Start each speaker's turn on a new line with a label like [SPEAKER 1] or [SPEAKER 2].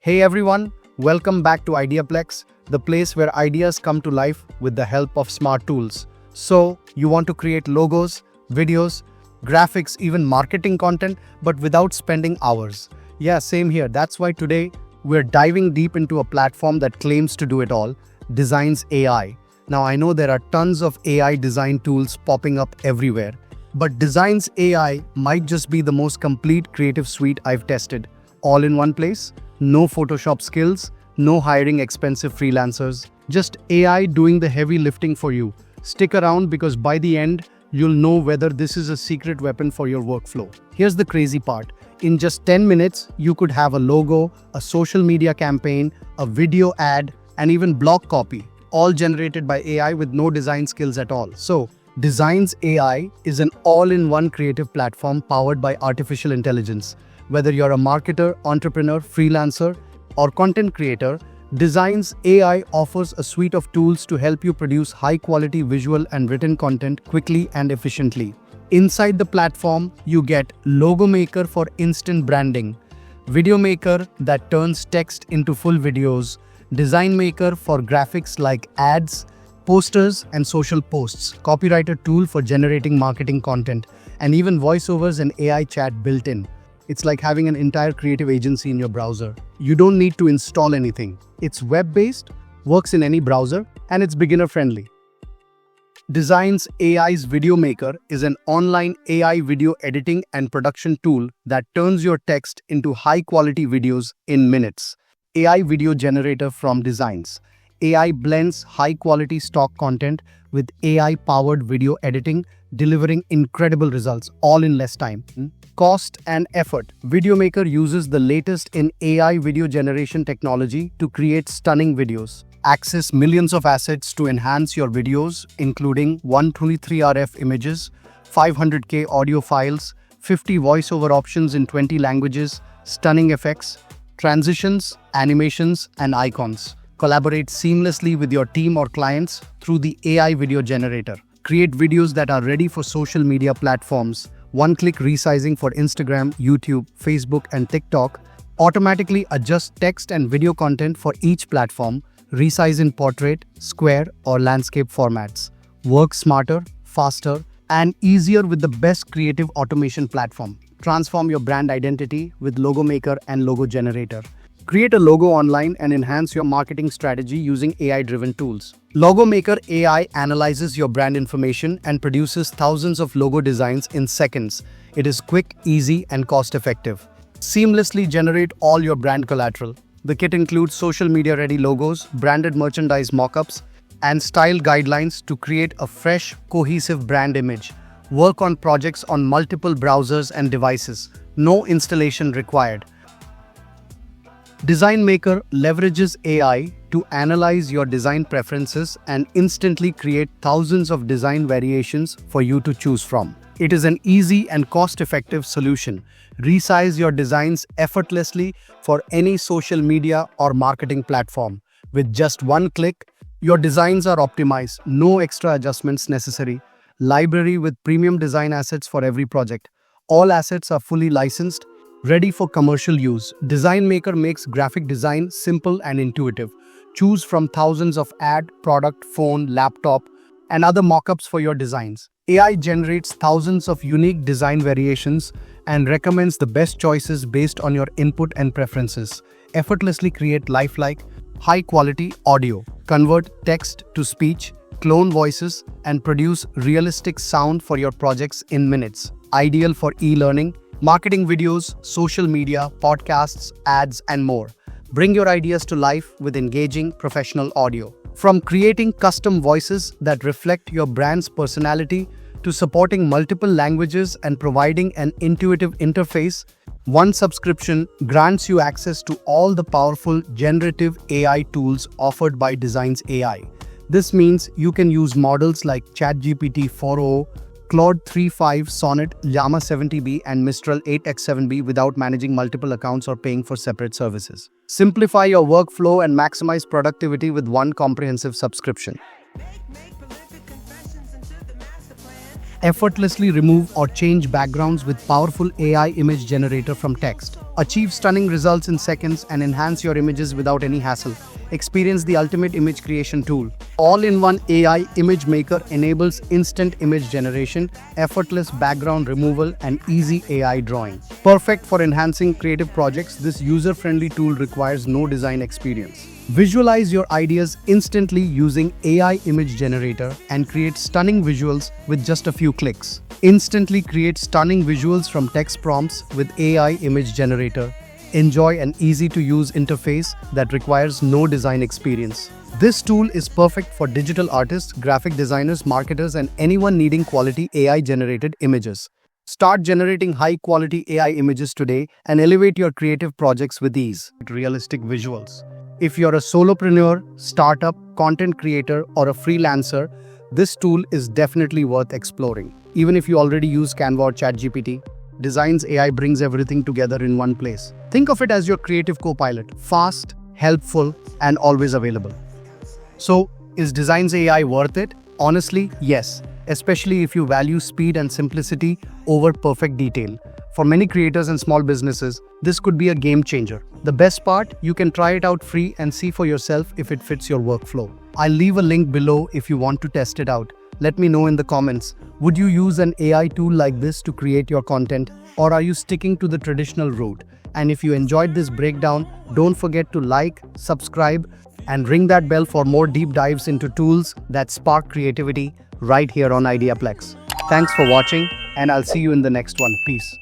[SPEAKER 1] Hey everyone, welcome back to IdeaPlex, the place where ideas come to life with the help of smart tools. So, you want to create logos, videos, graphics, even marketing content, but without spending hours. Yeah, same here. That's why today we're diving deep into a platform that claims to do it all, Designs.ai. Now, I know there are tons of AI design tools popping up everywhere, but Designs.ai might just be the most complete creative suite I've tested. All in one place, no Photoshop skills, no hiring expensive freelancers, just AI doing the heavy lifting for you. Stick around because by the end, you'll know whether this is a secret weapon for your workflow. Here's the crazy part. In just 10 minutes, you could have a logo, a social media campaign, a video ad, and even blog copy, all generated by AI with no design skills at all. So, Designs.ai is an all-in-one creative platform powered by artificial intelligence. Whether you're a marketer, entrepreneur, freelancer, or content creator, Designs.ai offers a suite of tools to help you produce high-quality visual and written content quickly and efficiently. Inside the platform, you get Logo Maker for instant branding, Video Maker that turns text into full videos, Design Maker for graphics like ads, posters, and social posts, Copywriter tool for generating marketing content, and even voiceovers and AI chat built in. It's like having an entire creative agency in your browser. You don't need to install anything. It's web-based, works in any browser, and it's beginner-friendly. Designs.ai's Video Maker is an online AI video editing and production tool that turns your text into high-quality videos in minutes. AI Video Generator from Designs. AI blends high-quality stock content with AI-powered video editing, delivering incredible results all in less time. Cost and effort. Video Maker uses the latest in AI video generation technology to create stunning videos. Access millions of assets to enhance your videos, including 123RF images, 500K audio files, 50 voiceover options in 20 languages, stunning effects, transitions, animations, and icons. Collaborate seamlessly with your team or clients through the AI video generator. Create videos that are ready for social media platforms. One-click resizing for Instagram, YouTube, Facebook, and TikTok. Automatically adjust text and video content for each platform. Resize in portrait, square, or landscape formats. Work smarter, faster, and easier with the best creative automation platform. Transform your brand identity with Logo Maker and Logo Generator. Create a logo online and enhance your marketing strategy using AI-driven tools. Logo Maker AI analyzes your brand information and produces thousands of logo designs in seconds. It is quick, easy, and cost-effective. Seamlessly generate all your brand collateral. The kit includes social media-ready logos, branded merchandise mockups, and style guidelines to create a fresh, cohesive brand image. Work on projects on multiple browsers and devices. No installation required. Design Maker leverages AI to analyze your design preferences and instantly create thousands of design variations for you to choose from. It is an easy and cost-effective solution. Resize your designs effortlessly for any social media or marketing platform. With just one click, your designs are optimized, no extra adjustments necessary. Library with premium design assets for every project. All assets are fully licensed, ready for commercial use. Design Maker makes graphic design simple and intuitive. Choose from thousands of ad, product, phone, laptop, and other mockups for your designs. AI generates thousands of unique design variations and recommends the best choices based on your input and preferences. Effortlessly create lifelike, high-quality audio. Convert text to speech, clone voices, and produce realistic sound for your projects in minutes. Ideal for e-learning, marketing videos, social media, podcasts, ads, and more. Bring your ideas to life with engaging professional audio. From creating custom voices that reflect your brand's personality to supporting multiple languages and providing an intuitive interface, one subscription grants you access to all the powerful generative AI tools offered by Designs.ai. This means you can use models like ChatGPT 4o, Claude 3.5, Sonnet, Llama 70B, and Mistral 8x7B without managing multiple accounts or paying for separate services. Simplify your workflow and maximize productivity with one comprehensive subscription. Effortlessly remove or change backgrounds with powerful AI image generator from text. Achieve stunning results in seconds and enhance your images without any hassle. Experience the ultimate image creation tool. All-in-one AI image maker enables instant image generation, effortless background removal, and easy AI drawing. Perfect for enhancing creative projects, this user-friendly tool requires no design experience. Visualize your ideas instantly using AI image generator and create stunning visuals with just a few clicks. Instantly create stunning visuals from text prompts with AI image generator. Enjoy an easy-to-use interface that requires no design experience. This tool is perfect for digital artists, graphic designers, marketers, and anyone needing quality AI-generated images. Start generating high-quality AI images today and elevate your creative projects with ease. Realistic visuals. If you're a solopreneur, startup, content creator, or a freelancer, this tool is definitely worth exploring. Even if you already use Canva or ChatGPT, Designs.ai brings everything together in one place. Think of it as your creative co-pilot, fast, helpful, and always available. So, is Designs.ai worth it? Honestly, yes, especially if you value speed and simplicity over perfect detail. For many creators and small businesses, this could be a game changer. The best part, you can try it out free and see for yourself if it fits your workflow. I'll leave a link below if you want to test it out. Let me know in the comments. Would you use an AI tool like this to create your content, or are you sticking to the traditional route? And if you enjoyed this breakdown, don't forget to like, subscribe, and ring that bell for more deep dives into tools that spark creativity right here on IdeaPlex. Thanks for watching, and I'll see you in the next one. Peace.